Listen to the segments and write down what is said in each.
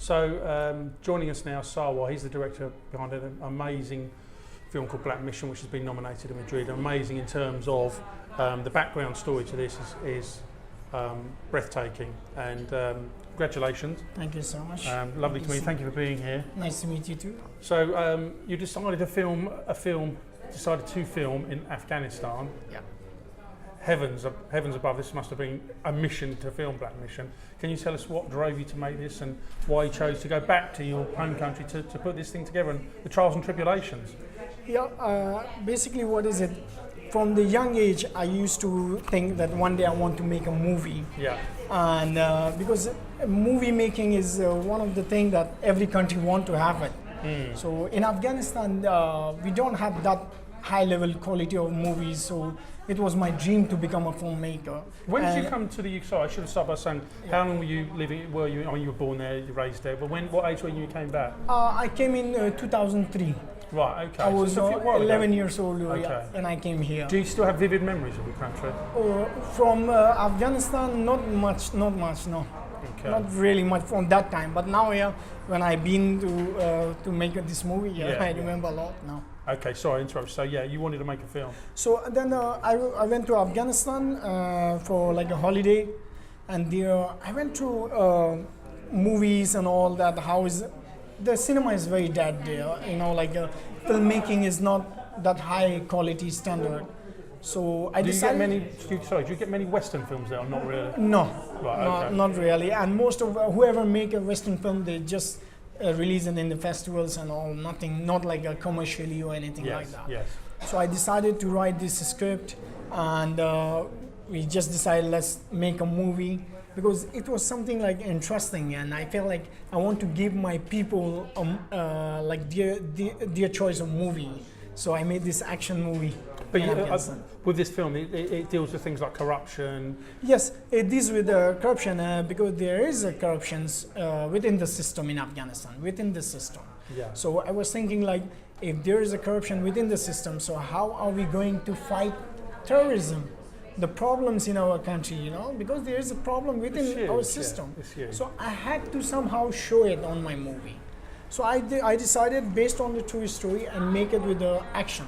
Joining us now, Sarwar. He's the director behind an amazing film called Black Mission, which has been nominated in Madrid. Amazing in terms of the background story to this is breathtaking. And congratulations. Thank you so much. Lovely to meet you. Thank you for being here. Nice to meet you too. So you decided to film in Afghanistan. Yeah. Heavens above, this must have been a mission to film Black Mission. Can you tell us what drove you to make this and why you chose to go back to your home country to put this thing together and the trials and tribulations? Yeah, basically what is it? From the young age, I used to think that one day I want to make a movie. Yeah. And because movie making is one of the things that every country want to have it. So in Afghanistan, we don't have that high level quality of movies, so it was my dream to become a filmmaker. When did you come to the UK? I should have started by saying, how long were you living? I mean, you were born there, you were raised there, but what age when you came back? I came in 2003. Right, okay. I was so 11 years old okay. and I came here. Do you still have vivid memories of your country? From Afghanistan, not much, no. Okay. Not really much from that time, but now when I've been to make this movie, I remember a lot now. Okay, sorry, I interrupted. So yeah, you wanted to make a film. So then I went to Afghanistan for like a holiday, and there I went to movies and all that. The cinema is very dead there, filmmaking is not that high quality standard. So I decided. Do you get many Western films there or not really? No, right, okay. not really. And most of whoever make a Western film, they just release it in the festivals and all, not like a commercially or anything like that. Yes. So I decided to write this script, and we just decided let's make a movie because it was something like interesting, and I felt like I want to give my people like their choice of movie. So I made this action movie. But with this film, it deals with things like corruption. Yes, it deals with corruption because there is corruption within the system in Afghanistan, within the system. Yeah. So I was thinking like, if there is a corruption within the system, so how are we going to fight terrorism? The problems in our country, because there is a problem within our system. Yeah, so I had to somehow show it on my movie. So I decided based on the true story and make it with the action.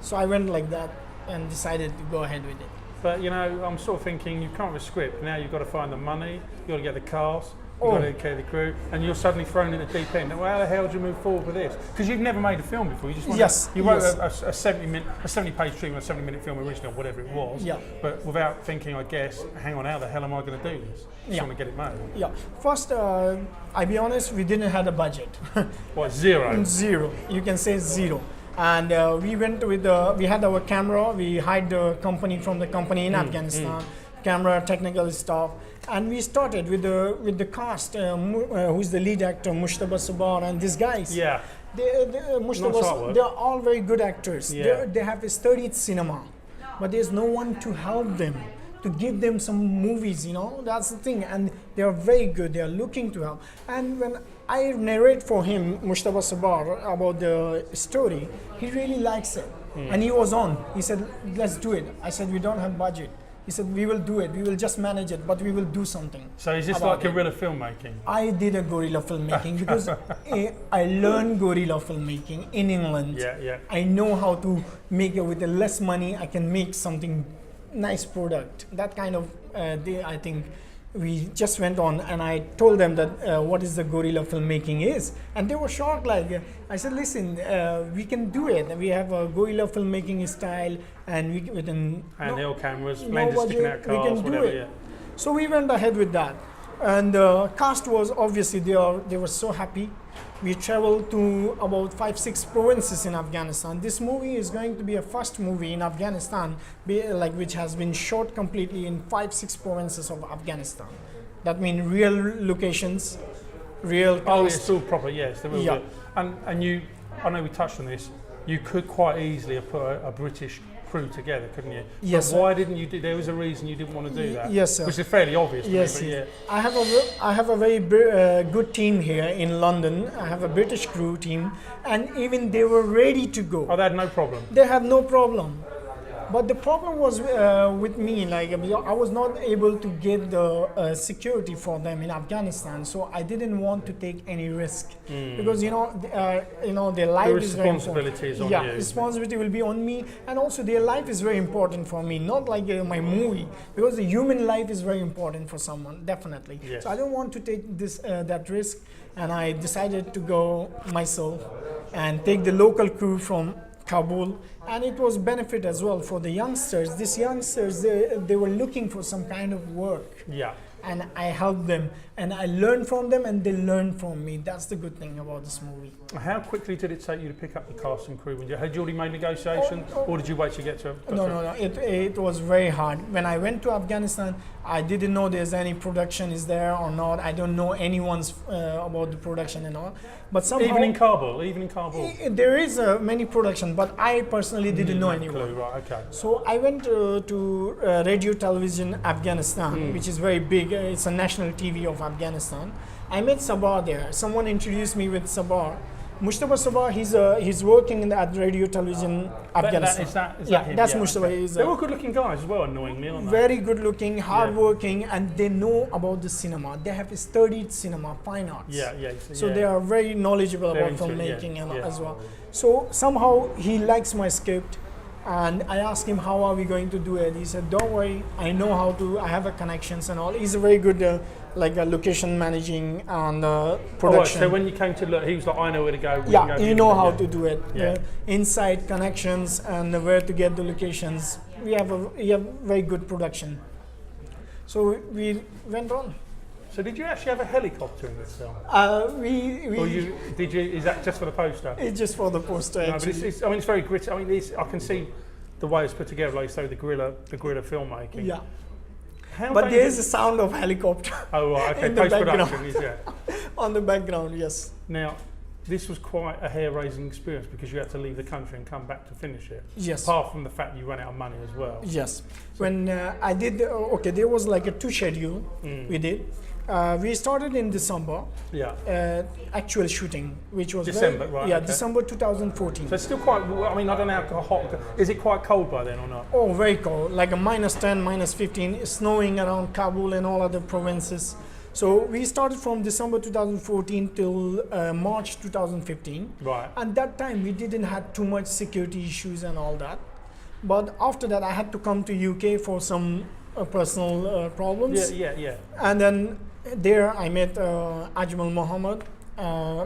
So I went like that and decided to go ahead with it. But I'm sort of thinking, you come up with a script, now you've got to find the money, you've got to get the cast, you've got to get the crew, and you're suddenly thrown in the deep end. Well, how the hell do you move forward with this? Because you've never made a film before. You just you wrote a 70-page treatment, a 70-minute film original, whatever it was. Yeah. But without thinking, I guess, hang on, how the hell am I going to do this? Just want to get it made. Yeah. First, I'll be honest, we didn't have a budget. What, zero? Zero. You can say zero. And we went with we had our camera. We hired the company from the company in Afghanistan, camera, technical stuff, and we started with the cast. Who's the lead actor, Mushtaba Sabar, and these guys. Yeah. They're all very good actors. Yeah. They have studied cinema, but there's no one to help them, to give them some movies. That's the thing, and they are very good. They are looking to help. And when I narrate for him, Mushtaba Sabar, about the story, he really likes it. And he was on. He said, let's do it. I said, we don't have budget. He said, we will do it. We will just manage it, but we will do something. So is this like guerrilla filmmaking? I did a guerrilla filmmaking because I learned guerrilla filmmaking in England. Yeah. I know how to make it with less money. I can make something nice product. That kind of, I think, we just went on and I told them that what is the guerrilla filmmaking is, and they were shocked. Like I said, listen, we can do it. We have a guerrilla filmmaking style, and we within handheld cameras, blenders sticking out cars, we can do whatever. it. Yeah. So we went ahead with that, and the cast was obviously they were so happy. We traveled to about 5-6 provinces in Afghanistan. This movie is going to be a first movie in Afghanistan, which has been shot completely in 5-6 provinces of Afghanistan. That means real locations, real cast. Oh, it's all proper, yes. They will Yeah. do. And you, I know we touched on this, you could quite easily have put a British crew together, couldn't you? Yes. But why didn't you do? There was a reason you didn't want to do that. Yes, sir. Which is fairly obvious. Yes, to me, but yes. I have a very good team here in London. I have a British crew team, and even they were ready to go. Oh, they had no problem. They have no problem. But the problem was with me, like I was not able to get the security for them in Afghanistan, so I didn't want to take any risk because their life is very important. Responsibility is on Yeah, you. responsibility will be on me, and also their life is very important for me. Not like my movie, because the human life is very important for someone, definitely. Yes. So I don't want to take that risk, and I decided to go myself and take the local crew from Kabul, and it was benefit as well for the youngsters. These youngsters, they were looking for some kind of work. Yeah. And I helped them, and I learned from them, and they learned from me. That's the good thing about this movie. How quickly did it take you to pick up the cast and crew? Had you already made negotiations, or did you wait to get to? No. It was very hard. When I went to Afghanistan, I didn't know there's any production is there or not. I don't know anyone's about the production and all. But somehow, Even in Kabul. There is many production, but I personally didn't know anyone. Clue, right? Okay. So I went to Radio Television Afghanistan, which is very big. It's a national TV of Afghanistan. I met Sabah there. Someone introduced me with Sabah. Mustafa Sabah, he's working at Radio Television Afghanistan. Is that him? That's Yeah, Mustafa. okay. They're all good-looking guys as well, annoyingly, aren't they? Very good-looking, hard-working, and they know about the cinema. They have studied cinema, fine arts. So they are very knowledgeable about filmmaking as well. So somehow he likes my script, and I asked him, how are we going to do it? He said, don't worry, I know how to, I have a connections and all. He's a very good location managing and production. So when you came to look, he was like, I know where to go. You know how to do it. Inside connections and where to get the locations. We have very good production. So we went on. So did you actually have a helicopter in this film? Is that just for the poster? It's just for the poster. No, but it's very gritty. I mean, I can see the way it's put together, like so the guerrilla filmmaking. Yeah. But there is a sound of helicopter. Oh, right, okay. In the Post-production, on the background, yes. Now, this was quite a hair-raising experience because you had to leave the country and come back to finish it. Yes. Apart from the fact you ran out of money as well. Yes. When I did, there was like a 2 schedule we did. We started in December. Yeah. Actual shooting, which was December, right? Yeah, okay. December 2014. So it's still quite. I mean, I don't know how hot. Is it quite cold by then or not? Oh, very cold. Like a -10, -15. It's snowing around Kabul and all other provinces. So we started from December 2014 till March 2015. Right. And that time we didn't have too much security issues and all that. But after that, I had to come to UK for some personal problems. Yeah. And then there I met Ajmal Mohammed,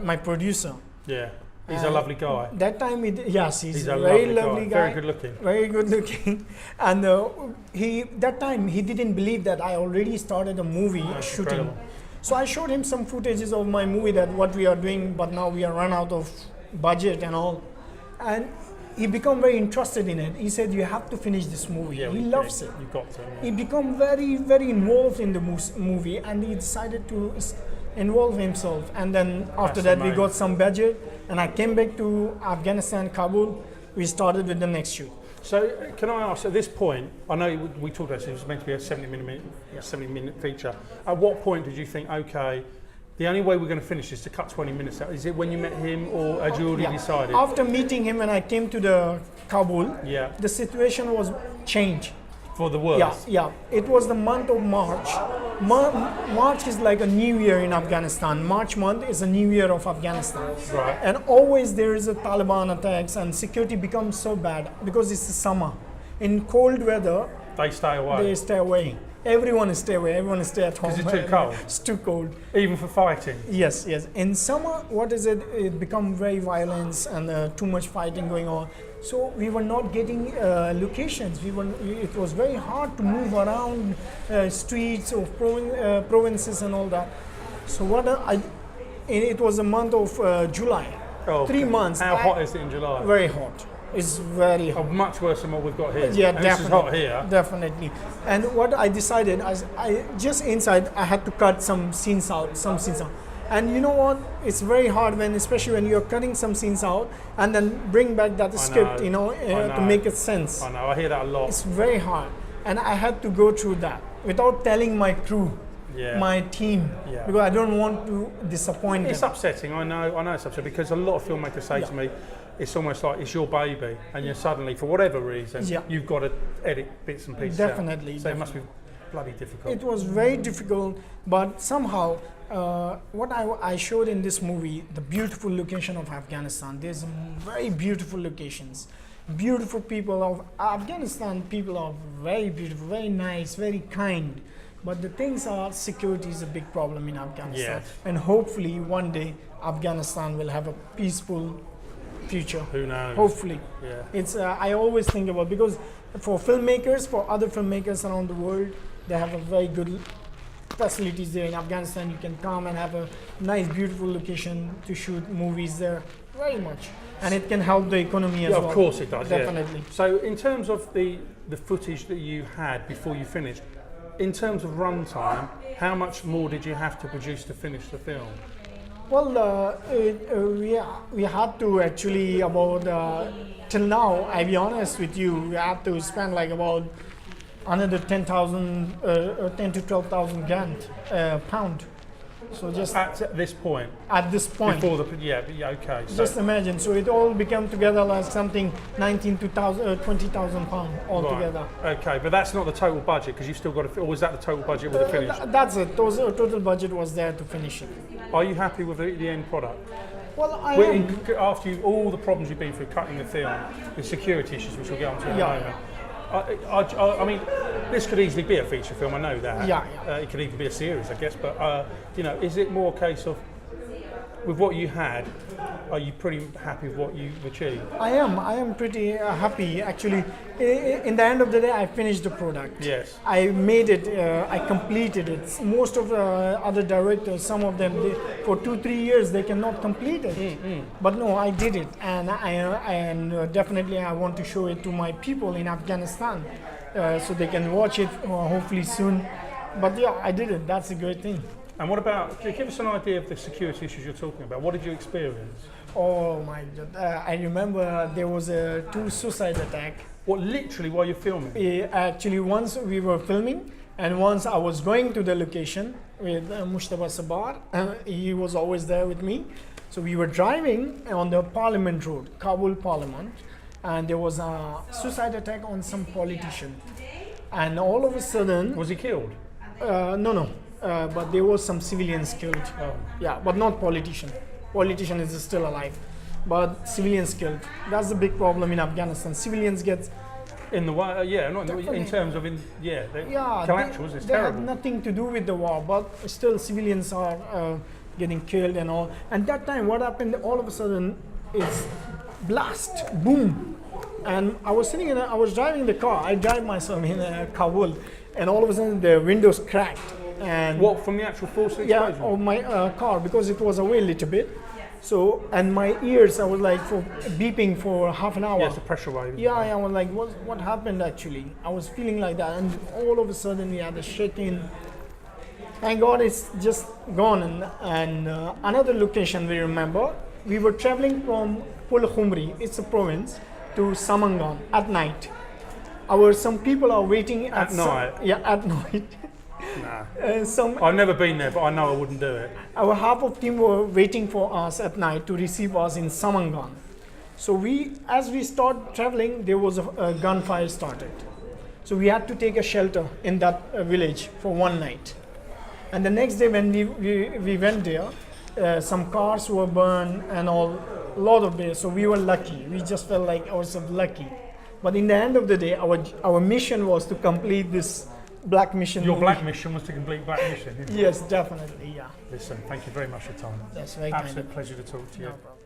my producer. Yeah, he's a lovely guy. That time, he's a very lovely guy. Very good looking. Very good looking. And that time he didn't believe that I already started a movie shooting. Incredible. So I showed him some footages of my movie, that what we are doing, but now we are run out of budget and all. And he became very interested in it. He said, you have to finish this movie. He loves it. You've got to. Yeah. He became very, very involved in the movie, and he decided to involve himself. And then after that, we got some budget, and I came back to Afghanistan, Kabul. We started with the next shoot. So can I ask, at this point, I know we talked about this, it was meant to be a 70-minute feature. At what point did you think, okay, the only way we're going to finish is to cut 20 minutes out? Is it when you met him, or had you already decided? After meeting him, when I came to the Kabul, the situation was changed. For the worse? Yeah. It was the month of March. March is like a new year in Afghanistan. March month is a new year of Afghanistan. Right. And always there is a Taliban attacks, and security becomes so bad because it's the summer. In cold weather, they stay away. Everyone stay away. Everyone stay at home. Because it's too cold. It's too cold. Even for fighting. Yes. In summer, what is it? It becomes very violence and too much fighting going on. So we were not getting locations. It was very hard to move around streets of provinces and all that. So it was the month of July. 3 months. How hot is it in July? Very hot. It's very hot. Much worse than what we've got here. Yeah, and definitely. This is hot here. Definitely. And what I decided, I just inside, I had to cut some scenes out. And you know what? It's very hard especially when you're cutting some scenes out and then bring back that script, to make it sense. I know. I hear that a lot. It's very hard, and I had to go through that without telling my crew. My team, because I don't want to disappoint them. It's upsetting. I know it's upsetting because a lot of filmmakers say to me, it's almost like it's your baby, and you're suddenly, for whatever reason, you've got to edit bits and pieces Definitely. out. So it must be bloody difficult. It was very difficult, but somehow what I showed in this movie, the beautiful location of Afghanistan. There's some very beautiful locations. Beautiful people of Afghanistan. People are very beautiful, very nice, very kind. But the things are, security is a big problem in Afghanistan. Yes. And hopefully one day Afghanistan will have a peaceful future. Who knows? Hopefully. Yeah. It's I always think about, because for filmmakers, for other filmmakers around the world, they have a very good facilities there in Afghanistan. You can come and have a nice, beautiful location to shoot movies there, very much. And it can help the economy as well. Of course it does, definitely. Yeah. So in terms of the footage that you had before you finished, in terms of runtime, how much more did you have to produce to finish the film? Well, we had to actually till now, I'll be honest with you, we had to spend like about another 10,000, 10 to 12,000 pound. So just at this point. At this point. Before okay. So just imagine. So it all became together like something 19 to 20,000 pound altogether. Right. Okay, but that's not the total budget, because you've still got to. Or was that the total budget with the finish? That's it. Total budget was there to finish it. Are you happy with the end product? Well, I am. After all the problems you've been through cutting the film, the security issues, which we'll get onto in a moment. I mean, this could easily be a feature film. I know that. It could even be a series, I guess. But is it more a case of, with what you had, are you pretty happy with what you've achieved? I am pretty happy. Actually, in the end of the day, I finished the product. Yes. I made it. I completed it. Most of the other directors, some of them, for 2-3 years, they cannot complete it. But no, I did it, and definitely I want to show it to my people in Afghanistan, so they can watch it hopefully soon. But yeah, I did it. That's a great thing. And what about, give us an idea of the security issues you're talking about. What did you experience? Oh my God, I remember there was a 2 suicide attack. What, literally while you're filming? Actually, once we were filming, and once I was going to the location with Mushtaba Sabar, he was always there with me. So we were driving on the Parliament Road, Kabul Parliament, and there was a suicide attack on some politician. And all of a sudden... Was he killed? No. But there was some civilians killed. Yeah, but not politician. Politician is still alive, but civilians killed. That's the big problem in Afghanistan. Civilians get in the war. In terms of collaterals. It's they terrible. have nothing to do with the war, but still civilians are getting killed and all. And that time, what happened? All of a sudden, it's blast, boom, and I was driving the car. I drive myself in Kabul, and all of a sudden the windows cracked. And what, from the actual force of explosion? Yeah, of my car, because it was away a little bit. So, and my ears, I was like beeping for half an hour. Yes, the pressure wave. Yeah, I was like, what happened actually? I was feeling like that, and all of a sudden we had a shaking. Thank God it's just gone. And another location we remember, we were traveling from Pul Khumri, it's a province, to Samangan at night. Some people are waiting at night. At night. Nah. I've never been there, but I know I wouldn't do it. Our half of team were waiting for us at night to receive us in Samangan. So as we started traveling, there was a gunfire started. So we had to take a shelter in that village for one night. And the next day when we went there, some cars were burned and a lot of this. So we were lucky. We just felt like ourselves lucky. But in the end of the day, our mission was to complete this black mission. Your black mission was to complete black mission. Yes, definitely, yeah. Listen, thank you very much for your time. That's very Absolute pleasure to talk to you. No problem.